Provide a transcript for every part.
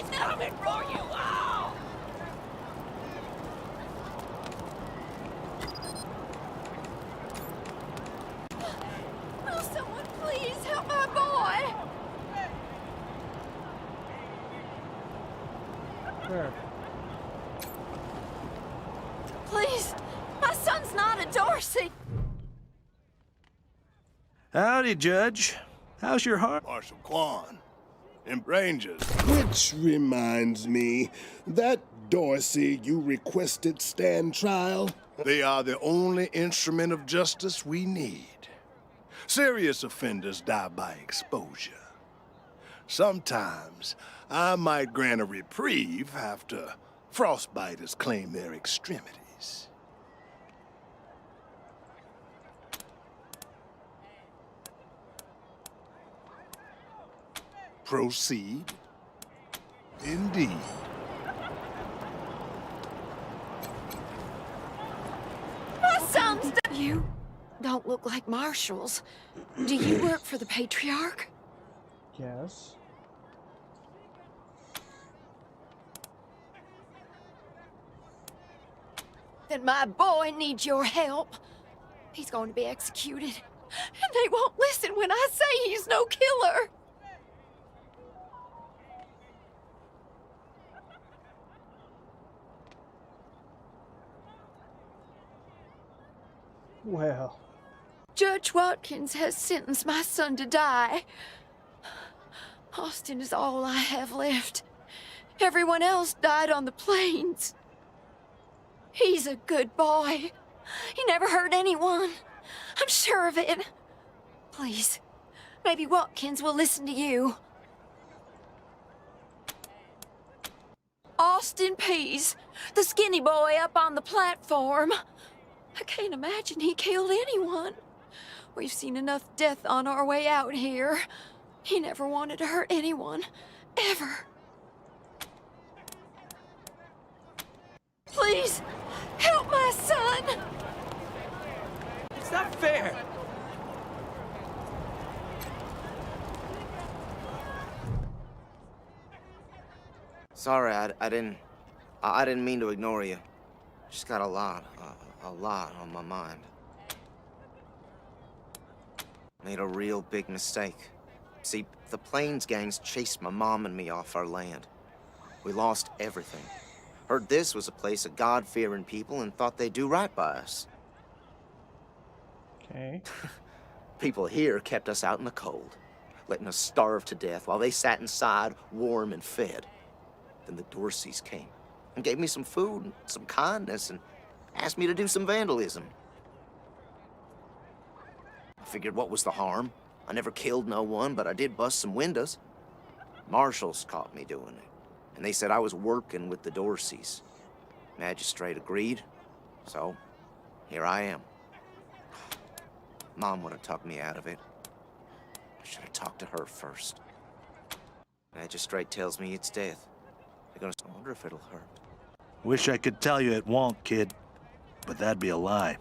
He's coming for you all! Will someone please help my boy? Where? Please, my son's not a Dorsey. Howdy, Judge. How's your heart? Marshal Quan. And Rangers. Which reminds me, that Dorsey you requested stand trial? They are the only instrument of justice we need. Serious offenders die by exposure. Sometimes I might grant a reprieve after frostbiters claim their extremities. Proceed. Indeed. My son's... You don't look like marshals. Do you work for the Patriarch? Yes. Then my boy needs your help. He's going to be executed. And they won't listen when I say he's no killer. Well. Judge Watkins has sentenced my son to die. Austin is all I have left. Everyone else died on the plains. He's a good boy. He never hurt anyone. I'm sure of it. Please, maybe Watkins will listen to you. Austin Pease, the skinny boy up on the platform. I can't imagine he killed anyone. We've seen enough death on our way out here. He never wanted to hurt anyone, ever. Please, help my son! It's not fair. Sorry, I didn't mean to ignore you. Just got a lot on my mind. Made a real big mistake. See, the Plains gangs chased my mom and me off our land. We lost everything. Heard this was a place of God-fearing people and thought they'd do right by us. Okay. People here kept us out in the cold, letting us starve to death while they sat inside, warm and fed. Then the Dorseys came and gave me some food and some kindness and asked me to do some vandalism. I figured what was the harm? I never killed no one, but I did bust some windows. Marshals caught me doing it, and they said I was working with the Dorseys. Magistrate agreed, so here I am. Mom would have talked me out of it. I should have talked to her first. Magistrate tells me it's death. I wonder if it'll hurt. Wish I could tell you it won't, kid. But that'd be a lie.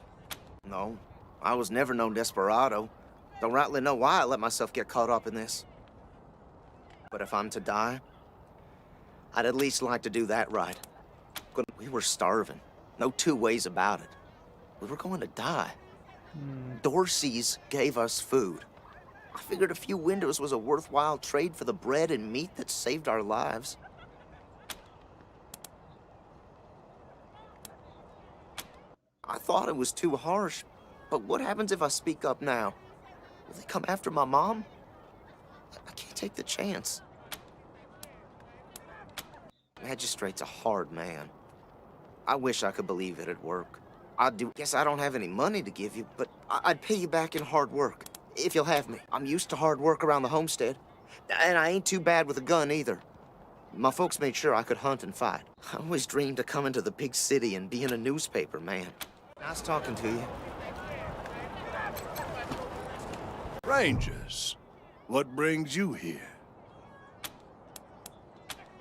No, I was never no desperado. Don't rightly know why I let myself get caught up in this. But if I'm to die, I'd at least like to do that right. We were starving. No two ways about it. We were going to die. Dorseys gave us food. I figured a few windows was a worthwhile trade for the bread and meat that saved our lives. I thought it was too harsh, but what happens if I speak up now? Will they come after my mom? I can't take the chance. Magistrate's a hard man. I wish I could believe it'd work. Guess I don't have any money to give you, but I'd pay you back in hard work, if you'll have me. I'm used to hard work around the homestead, and I ain't too bad with a gun either. My folks made sure I could hunt and fight. I always dreamed of coming to the big city and being a newspaper man. Nice talking to you. Rangers, what brings you here?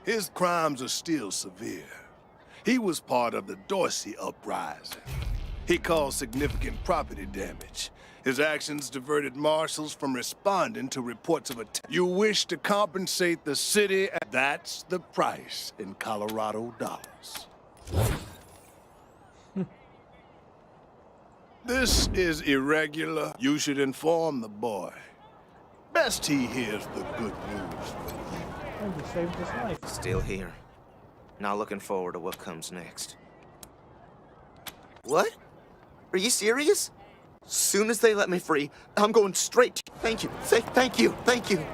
His crimes are still severe. He was part of the Dorsey uprising. He caused significant property damage. His actions diverted marshals from responding to reports of attack. You wish to compensate the city, and that's the price in Colorado dollars. This is irregular. You should inform the boy. Best he hears the good news from you. And you saved his life. Still here. Now looking forward to what comes next. What? Are you serious? Soon as they let me free, I'm going straight to... Thank you. Thank you. Thank you.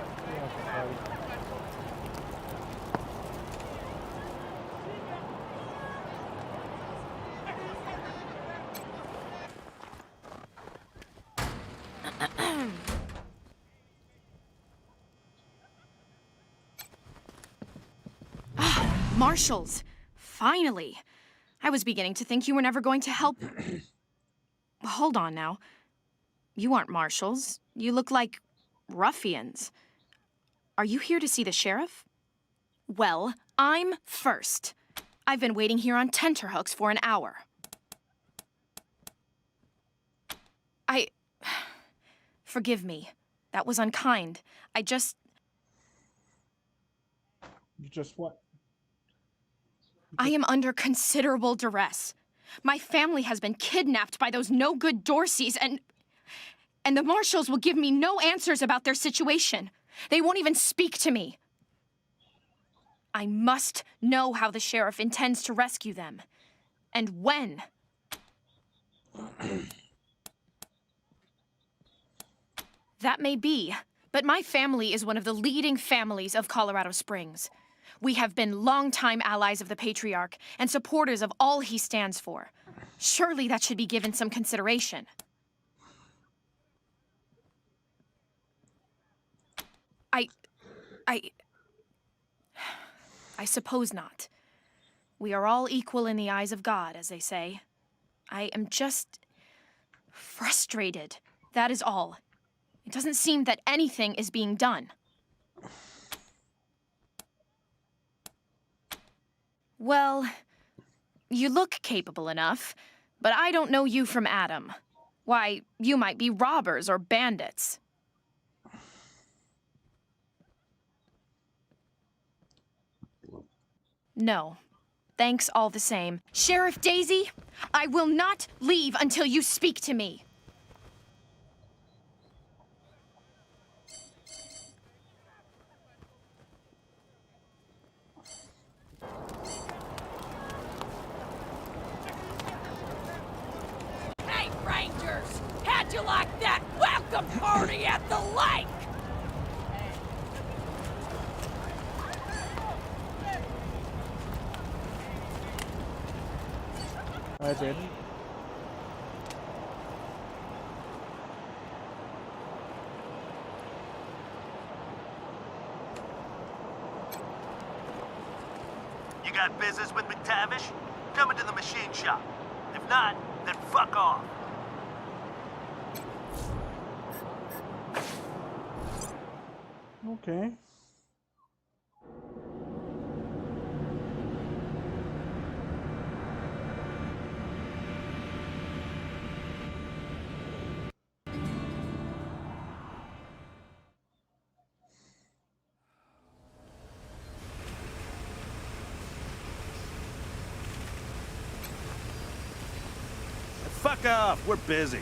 Marshals! Finally! I was beginning to think you were never going to help... Hold on now. You aren't marshals. You look like ruffians. Are you here to see the sheriff? Well, I'm first. I've been waiting here on tenterhooks for an hour. Forgive me. That was unkind. You just what? I am under considerable duress. My family has been kidnapped by those no-good Dorseys, and the marshals will give me no answers about their situation. They won't even speak to me. I must know how the sheriff intends to rescue them, and when. That may be, but my family is one of the leading families of Colorado Springs. We have been longtime allies of the Patriarch and supporters of all he stands for. Surely that should be given some consideration. I suppose not. We are all equal in the eyes of God, as they say. I am just frustrated. That is all. It doesn't seem that anything is being done. Well, you look capable enough, but I don't know you from Adam. Why, you might be robbers or bandits. No. Thanks all the same. Sheriff Daisy, I will not leave until you speak to me. Hey, Rangers! How'd you like that welcome party at the lake? I did. You got business with McTavish? Come into the machine shop. If not, then fuck off. Okay. Fuck off, we're busy.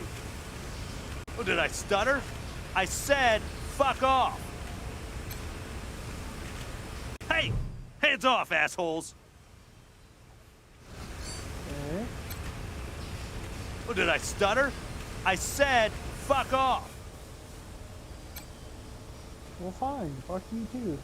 Oh, did I stutter? I said fuck off. Hey, hands off, assholes. Okay. Oh, did I stutter? I said fuck off. Well, fine. Fuck you too.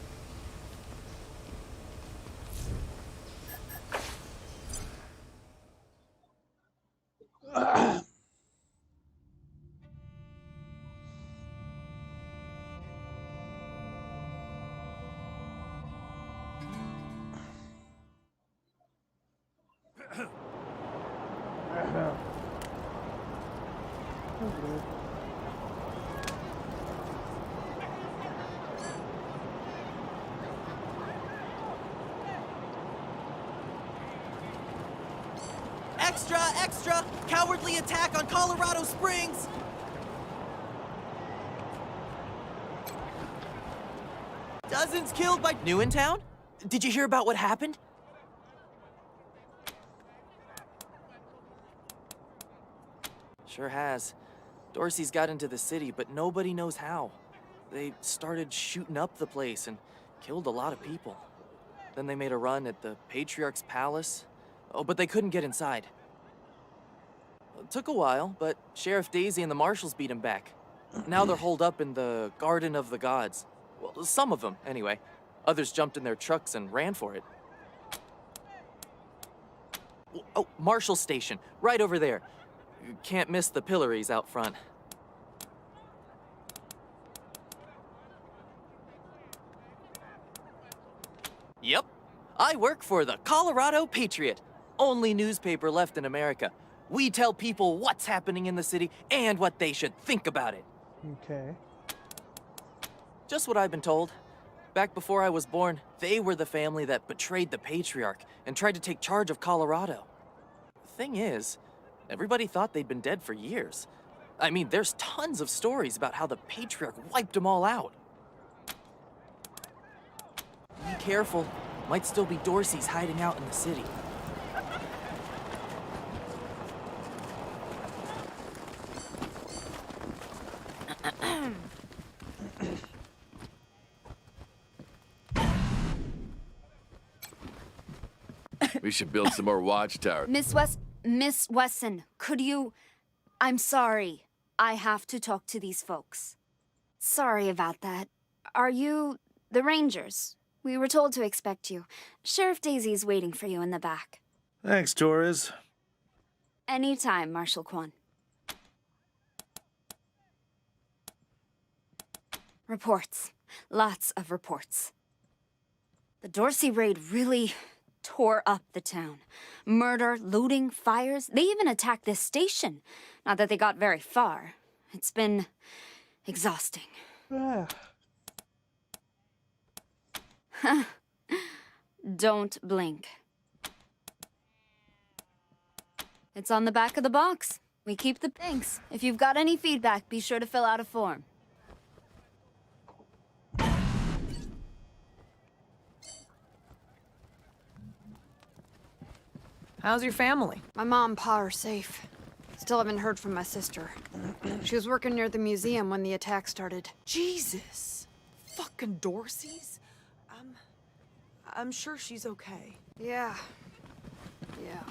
Extra, extra! Cowardly attack on Colorado Springs! Dozens killed by... New in town? Did you hear about what happened? Sure has. Dorsey's got into the city, but nobody knows how. They started shooting up the place and killed a lot of people. Then they made a run at the Patriarch's palace. Oh, but they couldn't get inside. It took a while, but Sheriff Daisy and the marshals beat him back. Now they're holed up in the Garden of the Gods. Well, some of them, anyway. Others jumped in their trucks and ran for it. Oh, Marshal Station, right over there. You can't miss the pillories out front. Yep, I work for the Colorado Patriot, only newspaper left in America. We tell people what's happening in the city and what they should think about it. Okay. Just what I've been told. Back before I was born, they were the family that betrayed the Patriarch and tried to take charge of Colorado. The thing is, everybody thought they'd been dead for years. I mean, there's tons of stories about how the Patriarch wiped them all out. Be careful. Might still be Dorsey's hiding out in the city. We should build some more watchtowers. Miss Wesson, could you... I'm sorry. I have to talk to these folks. Sorry about that. Are you the Rangers? We were told to expect you. Sheriff Daisy's waiting for you in the back. Thanks, Torres. Anytime, Marshal Kwan. Reports. Lots of reports. The Dorsey raid really tore up the town. Murder, looting, fires. They even attacked this station. Not that they got very far. It's been exhausting. Don't blink. It's on the back of the box. We keep the thanks. If you've got any feedback, be sure to fill out a form. How's your family? My mom and pa are safe. Still haven't heard from my sister. She was working near the museum when the attack started. Jesus. Fucking Dorseys? I'm sure she's okay. Yeah. Yeah.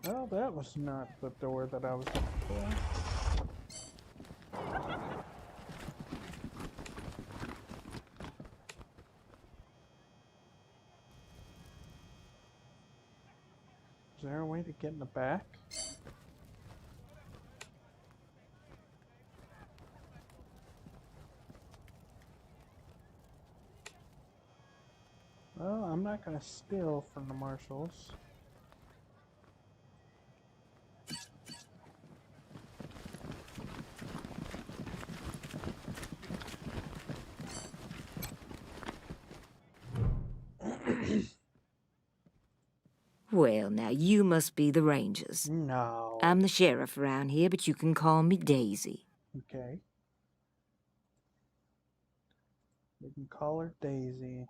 Well, that was not the door that I was looking for. Is there a way to get in the back? Well, I'm not gonna steal from the marshals. Well, now you must be the Rangers. No. I'm the sheriff around here, but you can call me Daisy. Okay. We can call her Daisy.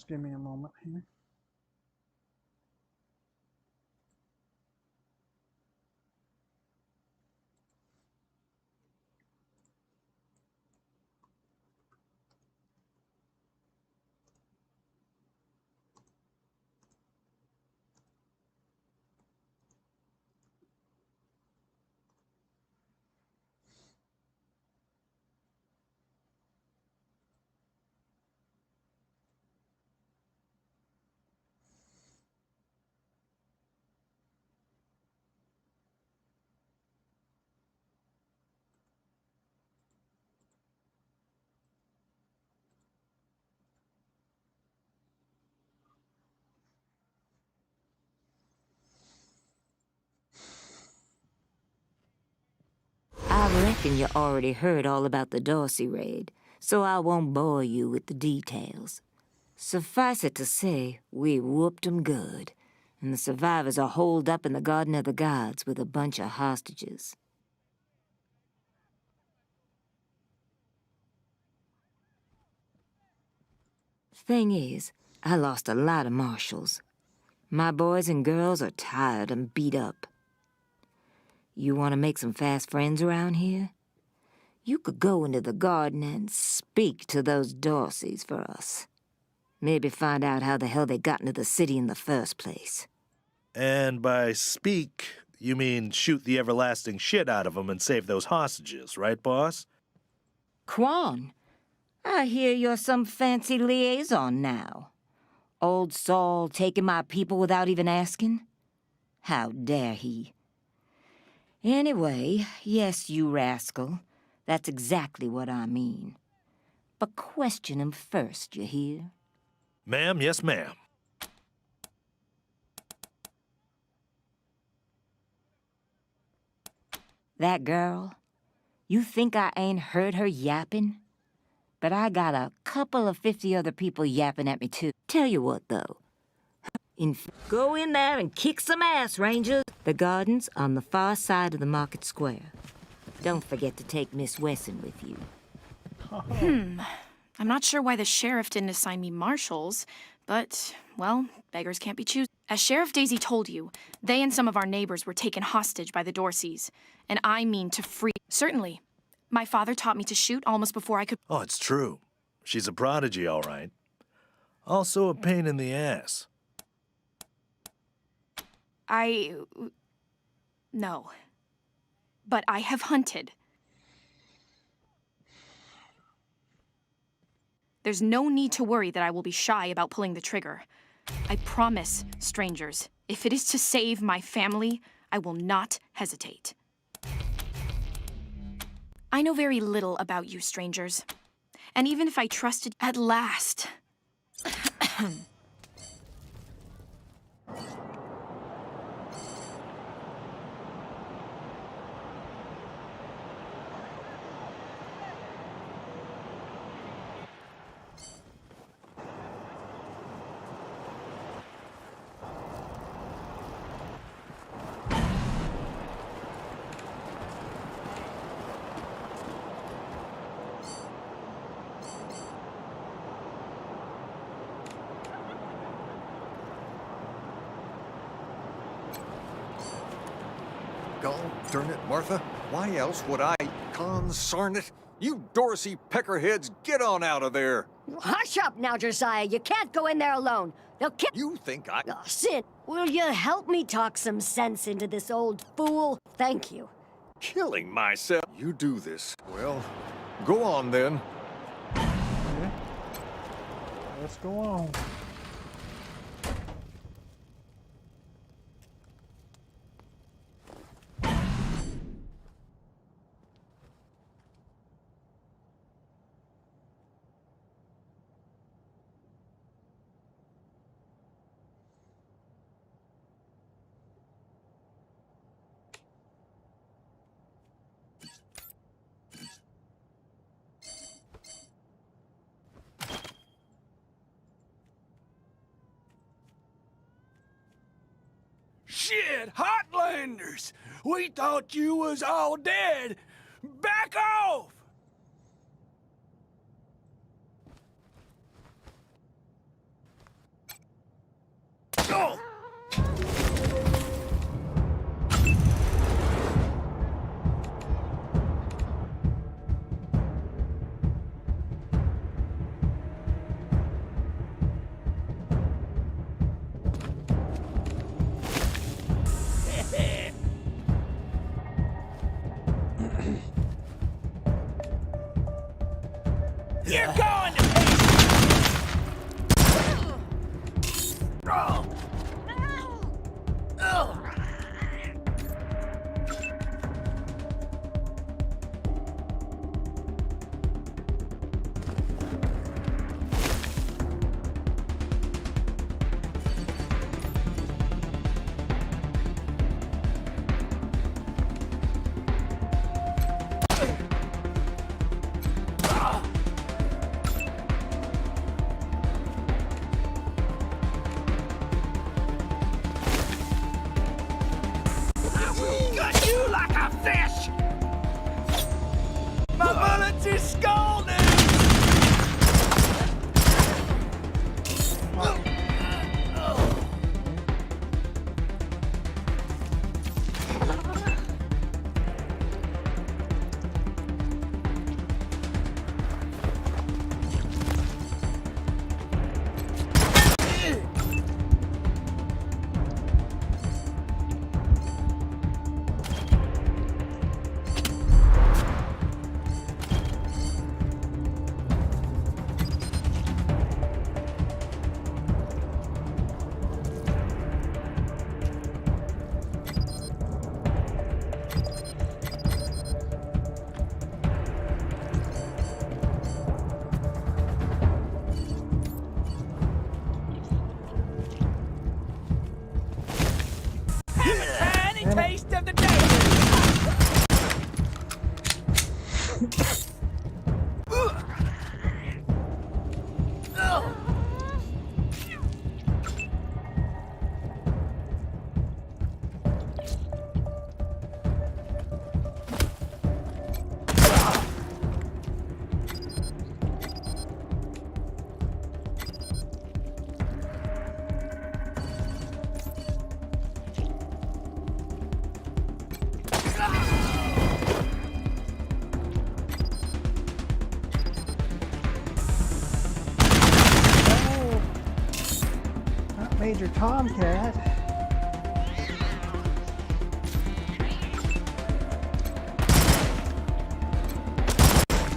Just give me a moment here. I reckon you already heard all about the Dorsey raid, so I won't bore you with the details. Suffice it to say, we whooped 'em good, and the survivors are holed up in the Garden of the Gods with a bunch of hostages. Thing is, I lost a lot of marshals. My boys and girls are tired and beat up. You want to make some fast friends around here? You could go into the garden and speak to those Dorseys for us. Maybe find out how the hell they got into the city in the first place. And by speak, you mean shoot the everlasting shit out of them and save those hostages, right, boss? Quan, I hear you're some fancy liaison now. Old Saul taking my people without even asking? How dare he? Anyway, yes, you rascal. That's exactly what I mean. But question him first, you hear? Ma'am, yes, ma'am. That girl, you think I ain't heard her yapping? But I got a couple of 50 other people yapping at me too. Tell you what, though. Go in there and kick some ass, Rangers. The garden's on the far side of the market square. Don't forget to take Miss Wesson with you. I'm not sure why the sheriff didn't assign me marshals, but, well, beggars can't be choosers. As Sheriff Daisy told you, they and some of our neighbors were taken hostage by the Dorseys, and I mean to free. Certainly. My father taught me to shoot almost before I could. Oh, it's true. She's a prodigy, all right. Also a pain in the ass. No. But I have hunted. There's no need to worry that I will be shy about pulling the trigger. I promise, strangers, if it is to save my family, I will not hesitate. I know very little about you, strangers. And even if I trusted at last... Gol darn it, Martha. Why else would I? Consarn it. You Dorsey peckerheads, get on out of there. Hush up now, Josiah. You can't go in there alone. They'll kill— You think I— Oh, Sin, will you help me talk some sense into this old fool? Thank you. Killing myself. You do this. Well, go on then. Okay. Let's go on. Shit, Hotlanders! We thought you was all dead! Back off! You're going to pieces! Got you like a fish! My bullets is scalding! Tiny taste of the day! Not Major Tomcat.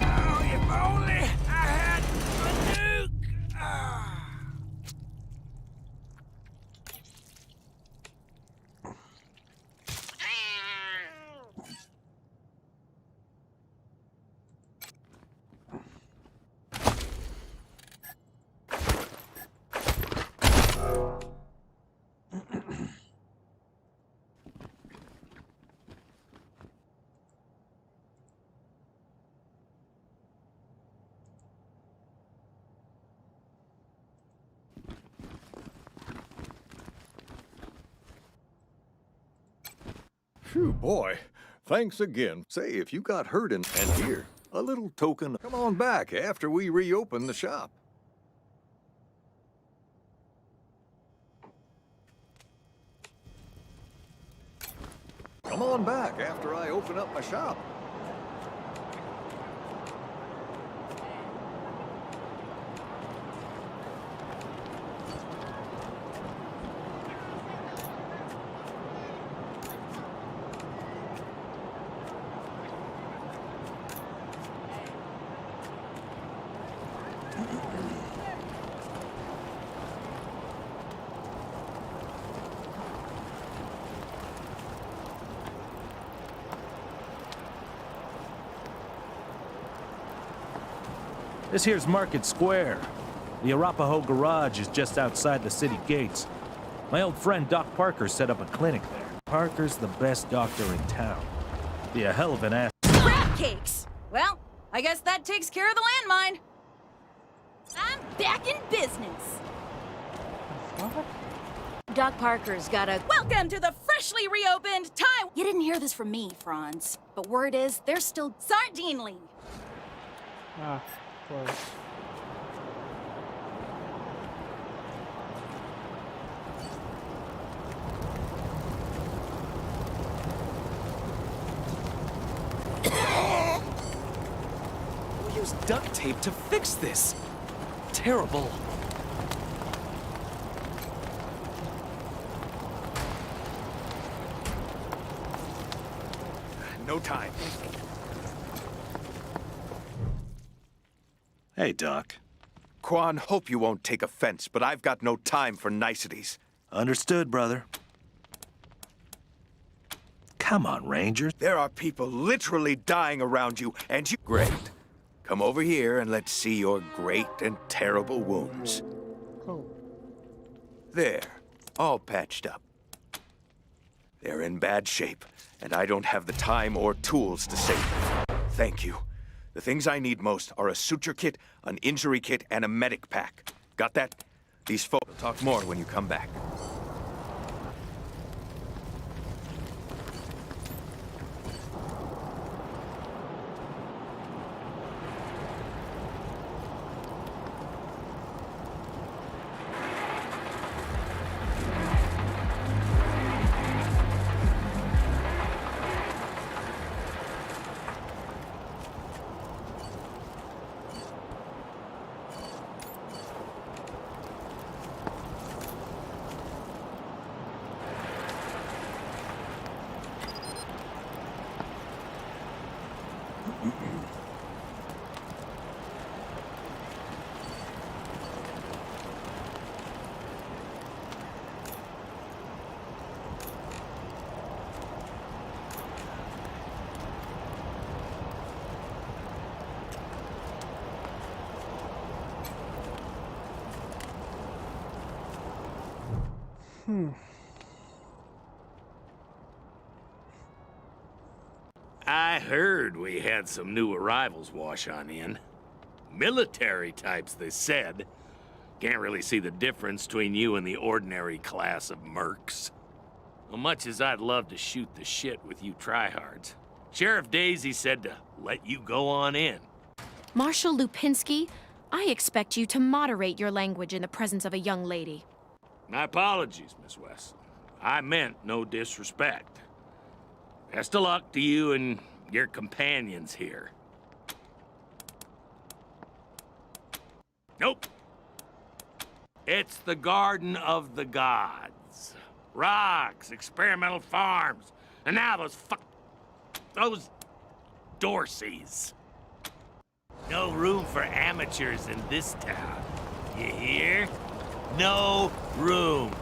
Oh, if only I had a nuke! Phew, boy. Thanks again. Say, if you got hurt and here, a little token. Come on back after we reopen the shop. Come on back after I open up my shop. This here's Market Square. The Arapahoe Garage is just outside the city gates. My old friend Doc Parker set up a clinic there. Parker's the best doctor in town. Be a hell of an ass. Crab cakes! Well, I guess that takes care of the landmine. I'm back in business. Doc Parker's got a welcome to the freshly reopened Thai. You didn't hear this from me, Franz, but word is they're still sardinely. Ah, of course. We'll use duct tape to fix this. Terrible. No time. Hey, Doc. Quan, hope you won't take offense, but I've got no time for niceties. Understood, brother. Come on, Ranger. There are people literally dying around you, and you... Great. Come over here and let's see your great and terrible wounds. There. All patched up. They're in bad shape, and I don't have the time or tools to save them. Thank you. The things I need most are a suture kit, an injury kit, and a medic pack. Got that? These folks will talk more when you come back. I heard we had some new arrivals wash on in. Military types, they said. Can't really see the difference between you and the ordinary class of mercs. Well, much as I'd love to shoot the shit with you tryhards, Sheriff Daisy said to let you go on in. Marshal Lupinski, I expect you to moderate your language in the presence of a young lady. My apologies, Miss West. I meant no disrespect. Best of luck to you and your companions here. Nope. It's the Garden of the Gods. Rocks, experimental farms, and now those Dorseys. No room for amateurs in this town. You hear? No room.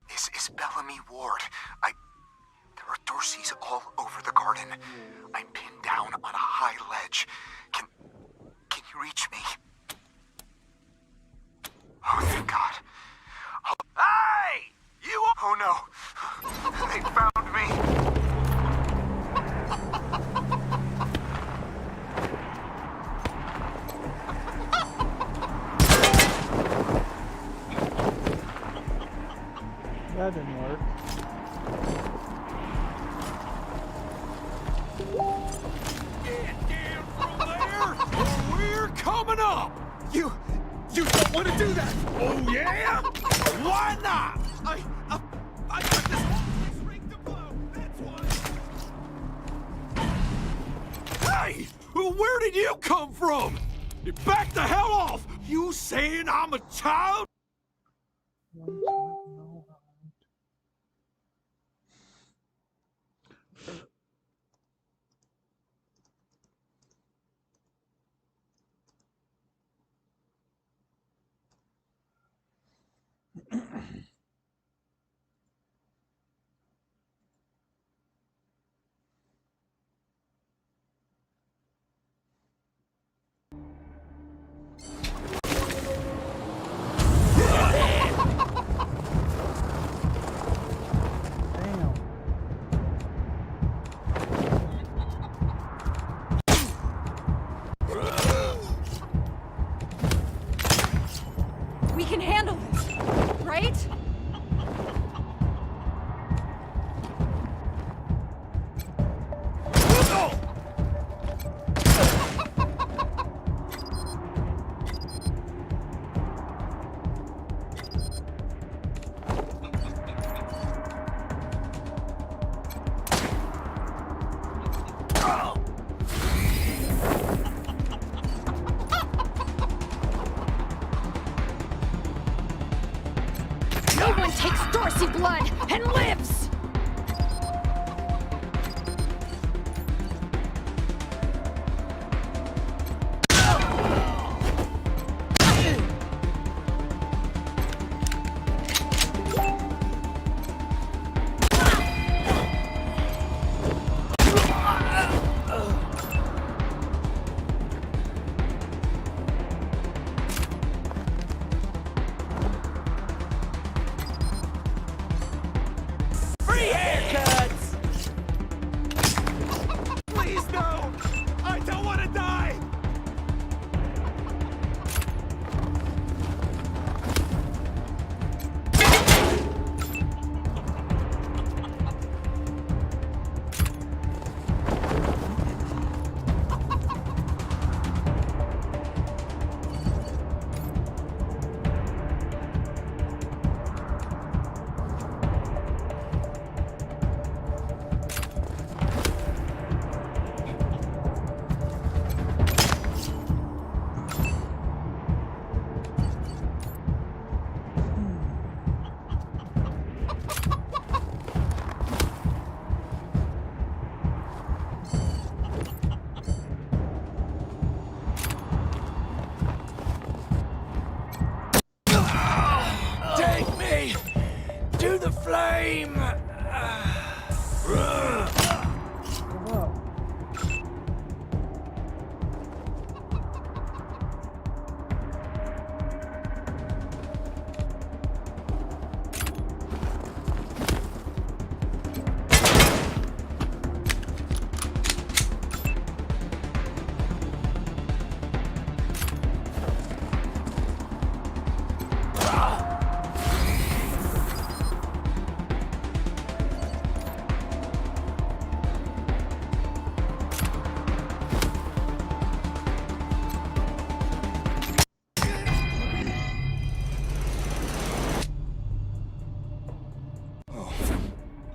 This is Bellamy Ward. There are Dorseys all over the garden. I'm pinned down on a high ledge. Can you reach me? Oh, thank God. Hey! You... Oh, no. They found me. That didn't work. You don't want to do that! Oh, yeah? Why not? I got this whole place rigged to blow, that's why! Hey! Where did you come from? Back the hell off! You saying I'm a child? We can handle this, right? No one takes Dorsey blood and lives! Free haircuts! Please, no! I don't want to die! Take me to the flame!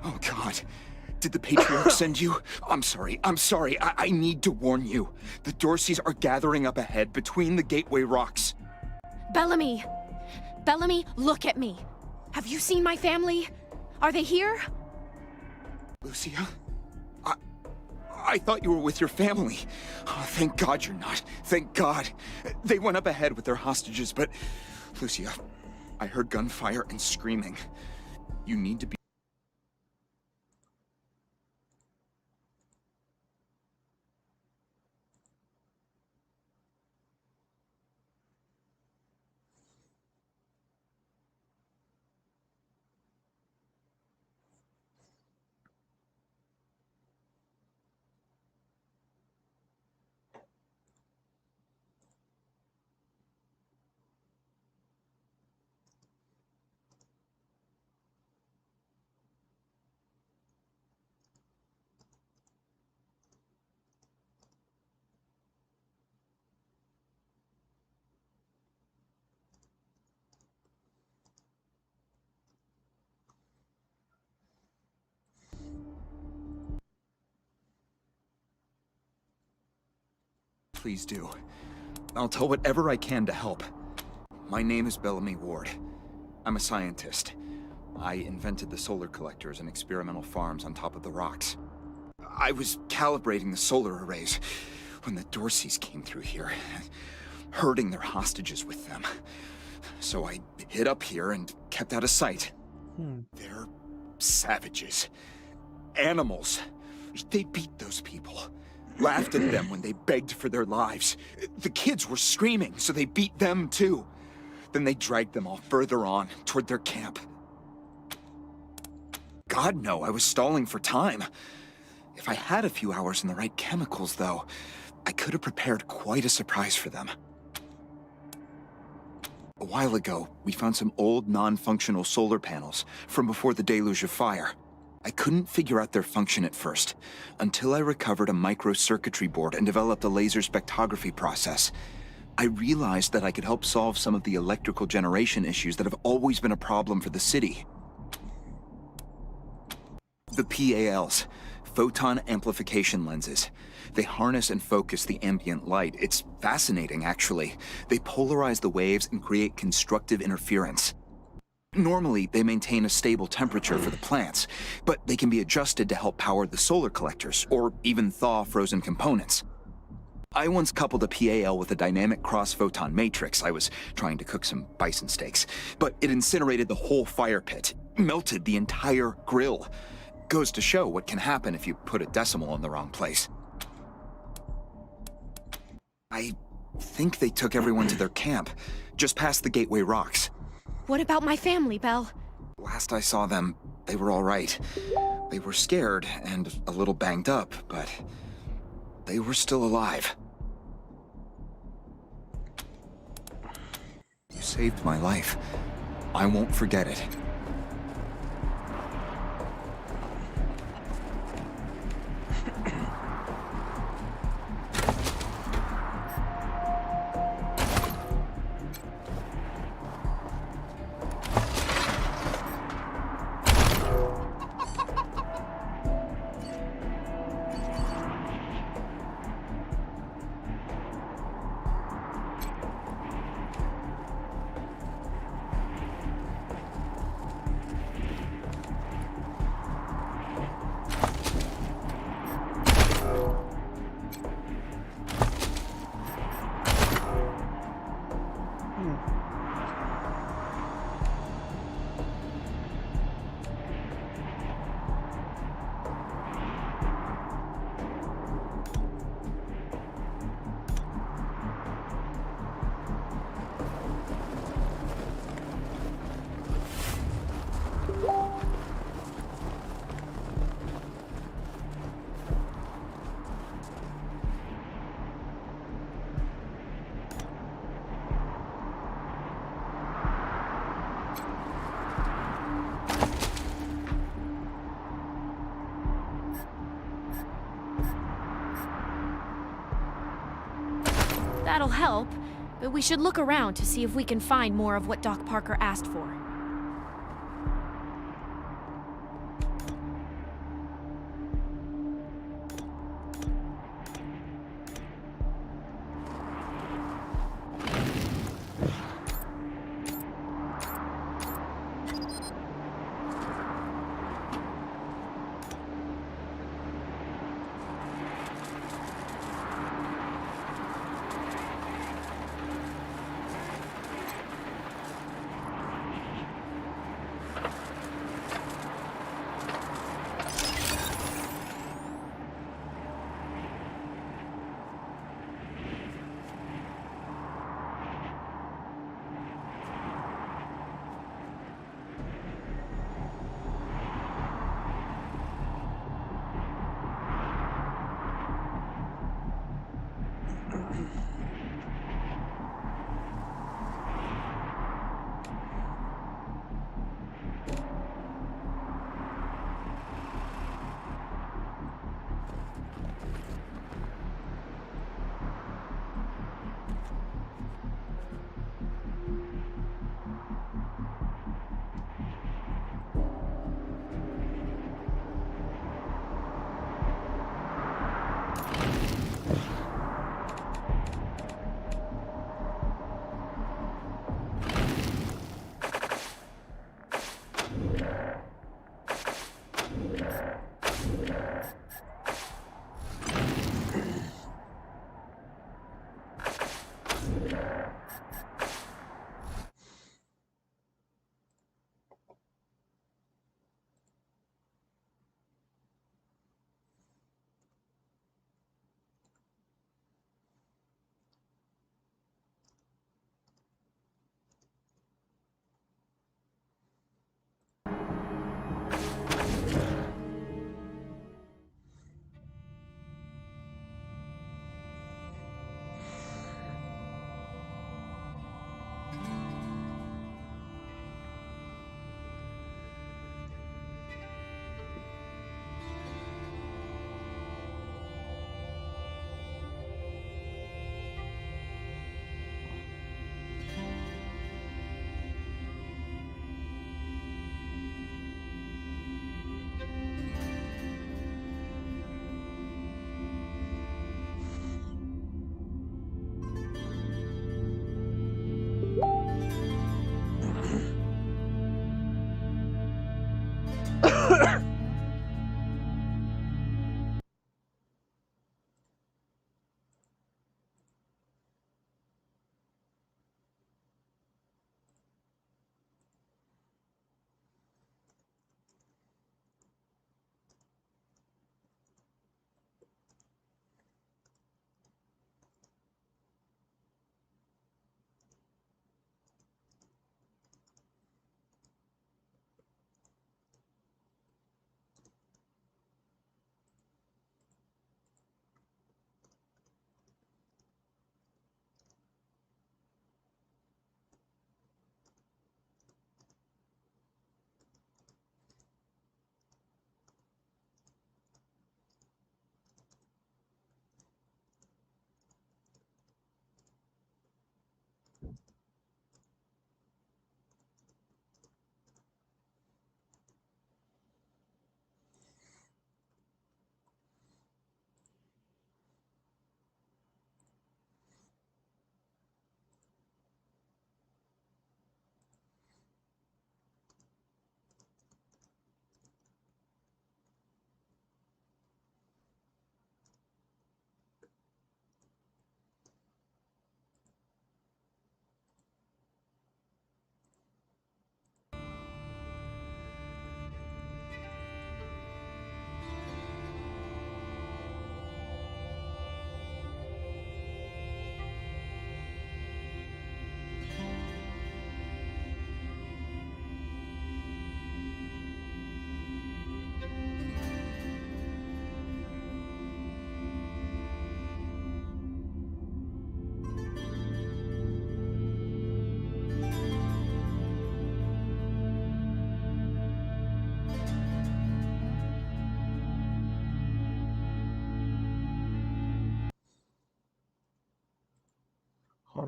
Oh, God. Did the Patriarch send you? I'm sorry. I need to warn you. The Dorseys are gathering up ahead between the Gateway Rocks. Bellamy! Bellamy, look at me. Have you seen my family? Are they here? Lucia? I thought you were with your family. Oh, thank God you're not. Thank God. They went up ahead with their hostages, but... Lucia, I heard gunfire and screaming. You need to be... Please do. I'll tell whatever I can to help. My name is Bellamy Ward. I'm a scientist. I invented the solar collectors and experimental farms on top of the rocks. I was calibrating the solar arrays when the Dorseys came through here, herding their hostages with them. So I hid up here and kept out of sight. They're savages. Animals. They beat those people. Laughed at them when they begged for their lives. The kids were screaming, so they beat them too. Then they dragged them all further on, toward their camp. God, no, I was stalling for time. If I had a few hours and the right chemicals, though, I could have prepared quite a surprise for them. A while ago, we found some old, non-functional solar panels from before the deluge of fire. I couldn't figure out their function at first, until I recovered a microcircuitry board and developed a laser spectrography process. I realized that I could help solve some of the electrical generation issues that have always been a problem for the city. The PALs, photon amplification lenses. They harness and focus the ambient light. It's fascinating, actually. They polarize the waves and create constructive interference. Normally, they maintain a stable temperature for the plants, but they can be adjusted to help power the solar collectors, or even thaw frozen components. I once coupled a PAL with a dynamic cross-photon matrix. I was trying to cook some bison steaks, but it incinerated the whole fire pit, melted the entire grill. Goes to show what can happen if you put a decimal in the wrong place. I think they took everyone to their camp, just past the Gateway Rocks. What about my family, Belle? Last I saw them, they were all right. They were scared and a little banged up, but they were still alive. You saved my life. I won't forget it. That'll help, but we should look around to see if we can find more of what Doc Parker asked for.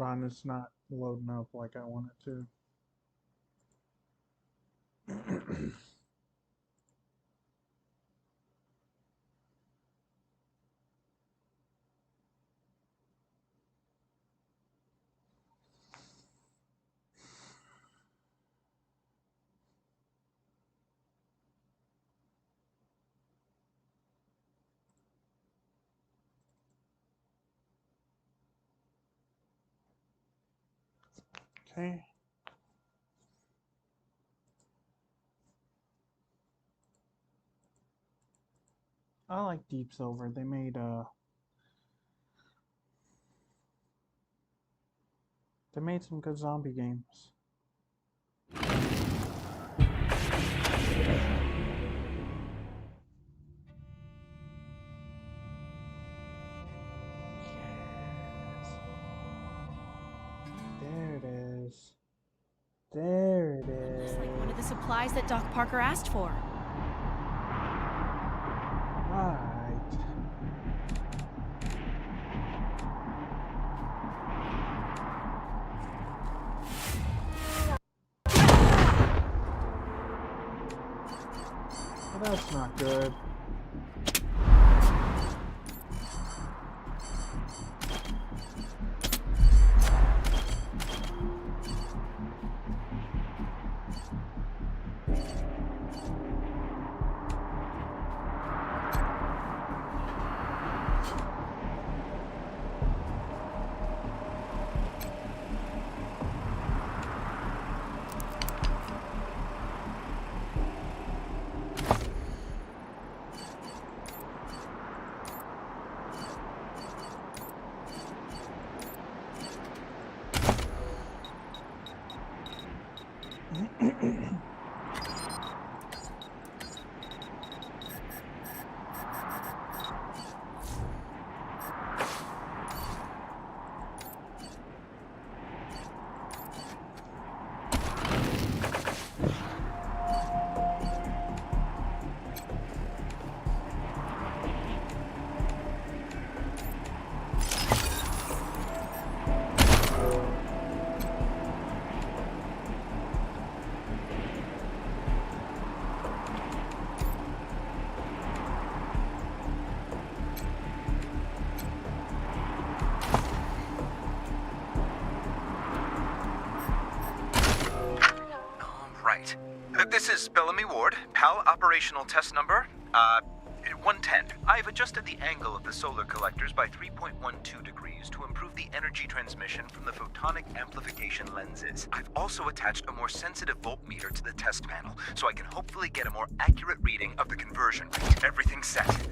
on, it's not loading up like I want it to. Okay. I like Deep Silver. They made some good zombie games. There it is. There it is. It's like one of the supplies that Doc Parker asked for. Right. Well, that's not good. Right. This is Bellamy Ward, PAL operational test number, 110. I've adjusted the angle of the solar collectors by 3.12 degrees to improve the energy transmission from the photonic amplification lenses. I've also attached a more sensitive voltmeter to the test panel, so I can hopefully get a more accurate reading of the conversion rate. Everything's set.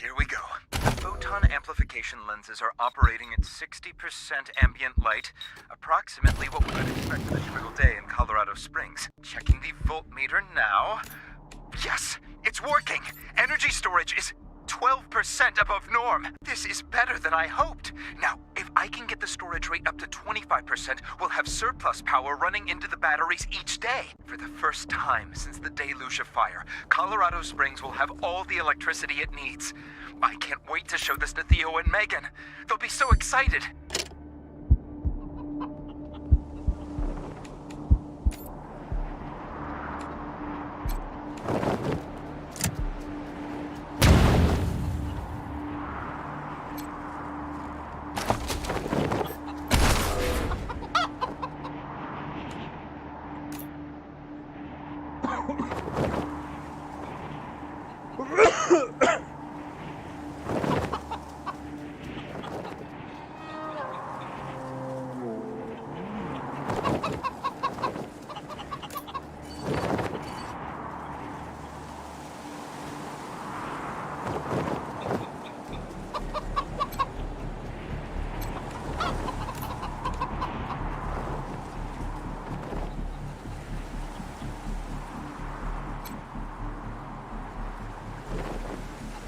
Here we go. The photon amplification lenses are operating at 60% ambient light, approximately what we would expect on a typical day in Colorado Springs. Checking the voltmeter now. Yes, it's working! Energy storage is 12% above norm. This is better than I hoped. Now, if I can get the storage rate up to 25%, we'll have surplus power running into the batteries each day. For the first time since the deluge of fire, Colorado Springs will have all the electricity it needs. I can't wait to show this to Theo and Megan. They'll be so excited.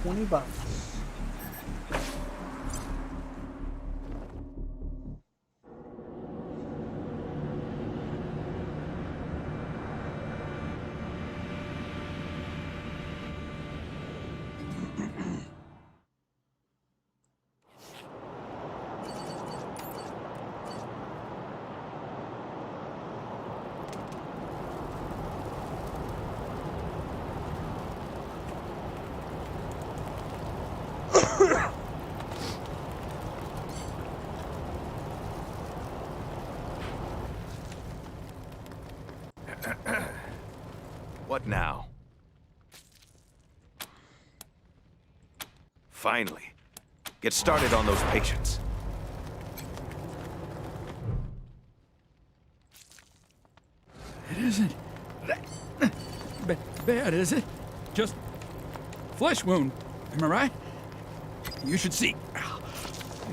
$20. What now? Finally. Get started on those patients. It isn't bad, is it? Just flesh wound, am I right? You should see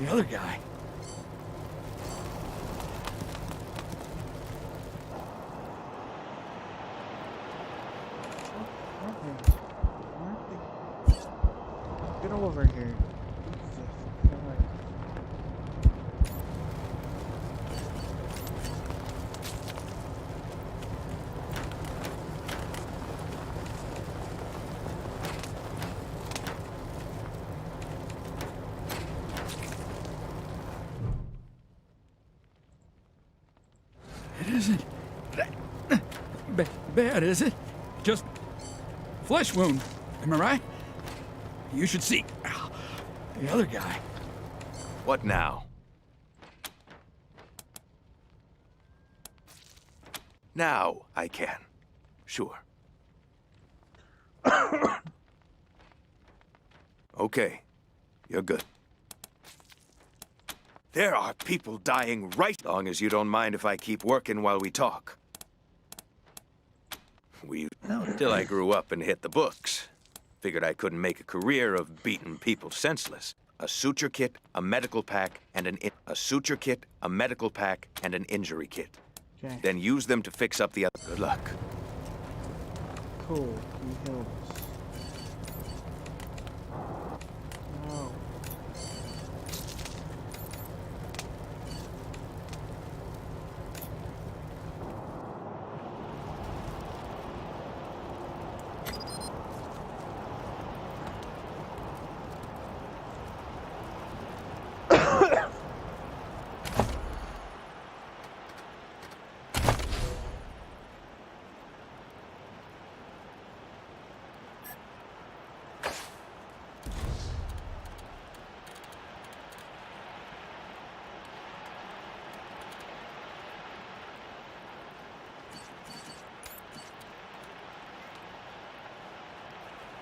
the other guy. Get over here. It isn't bad, is it? Just flesh wound, am I right? You should see the other guy. What now? Now I can. Sure. Okay. You're good. There are people dying right long as you don't mind if I keep working while we talk. Till I grew up and hit the books. Figured I couldn't make a career of beating people senseless. A suture kit, a medical pack, and a suture kit, a medical pack, and an injury kit. Okay. Then use them to fix up the other. Good luck. Cool. He healed us. No.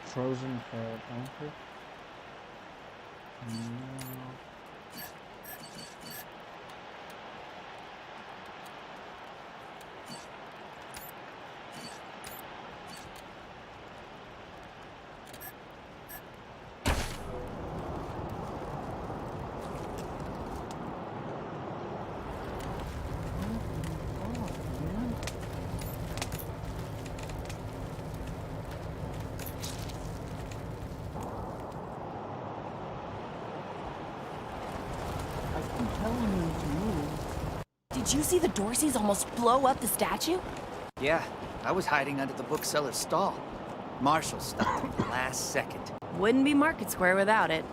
Frozen fed anchor? No. Did you see the Dorseys almost blow up the statue? Yeah, I was hiding under the bookseller's stall. Marshall stopped at the last second. Wouldn't be Market Square without it.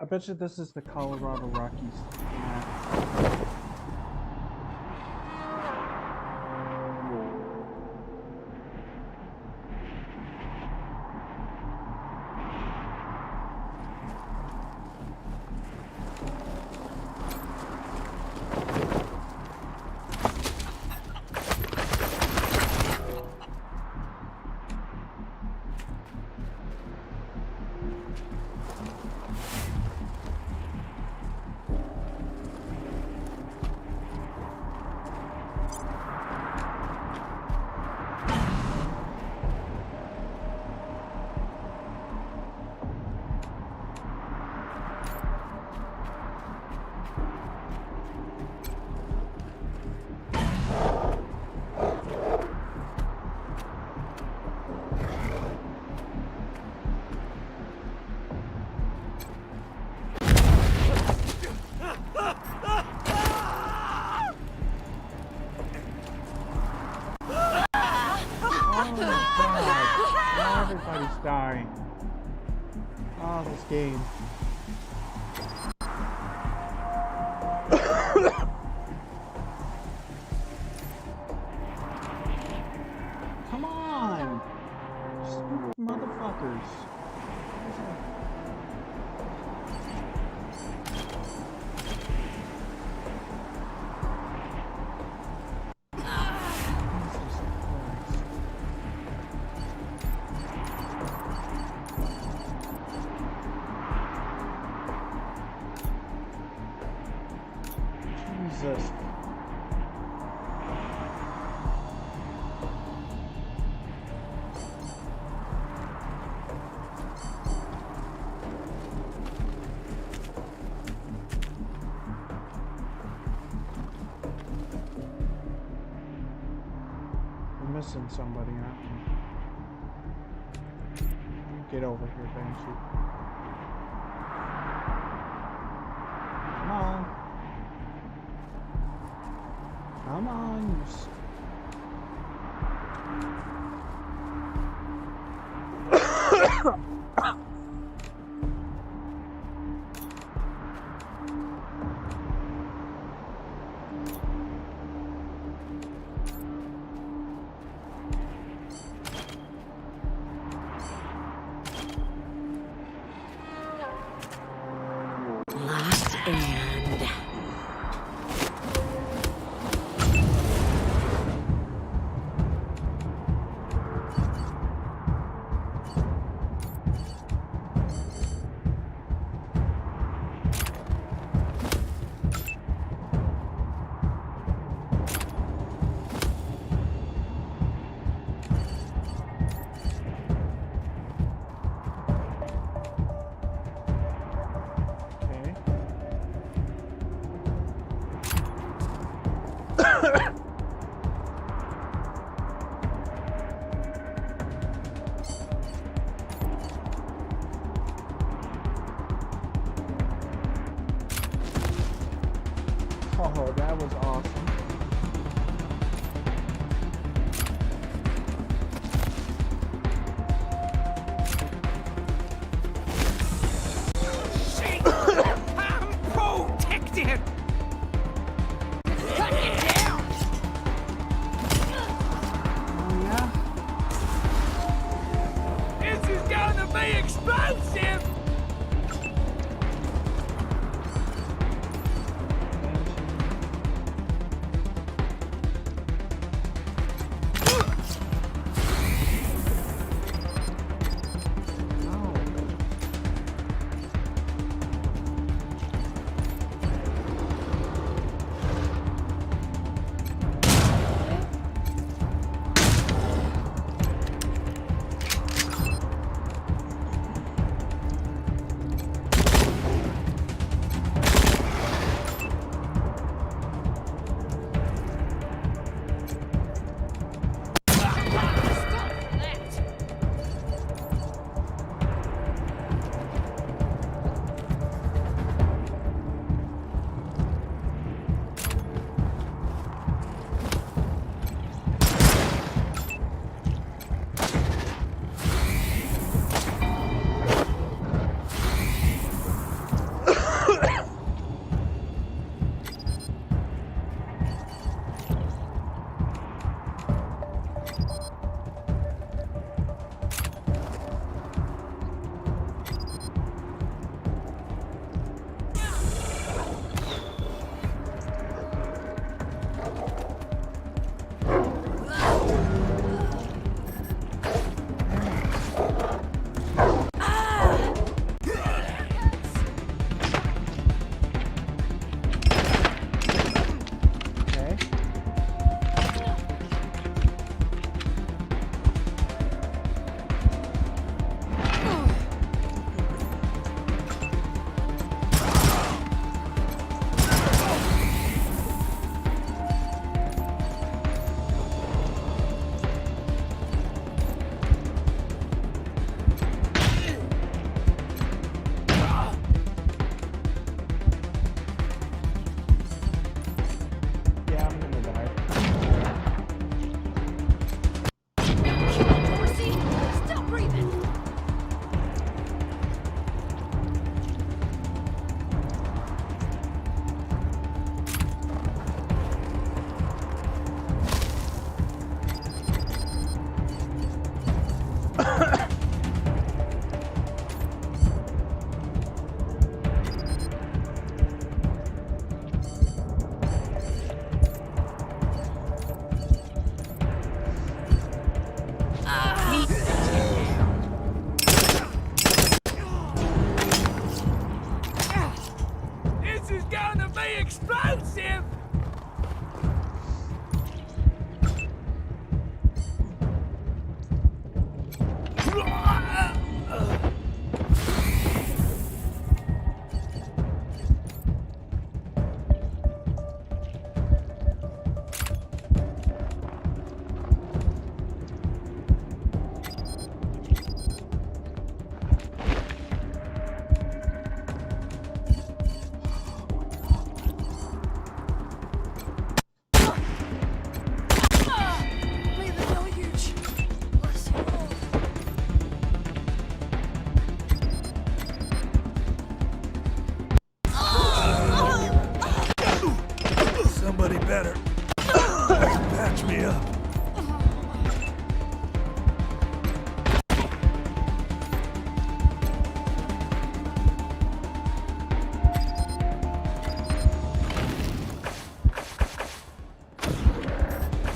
I bet you this is the Colorado Rockies map. Die. Oh, this game. Come on! Stupid motherfuckers. Jesus. We're missing somebody, aren't we? Get over here, Banshee. Come on. Come on, you Lost and... Oh, that was awesome. I'm protected! Cut it down! Oh, yeah? This is gonna be explosive!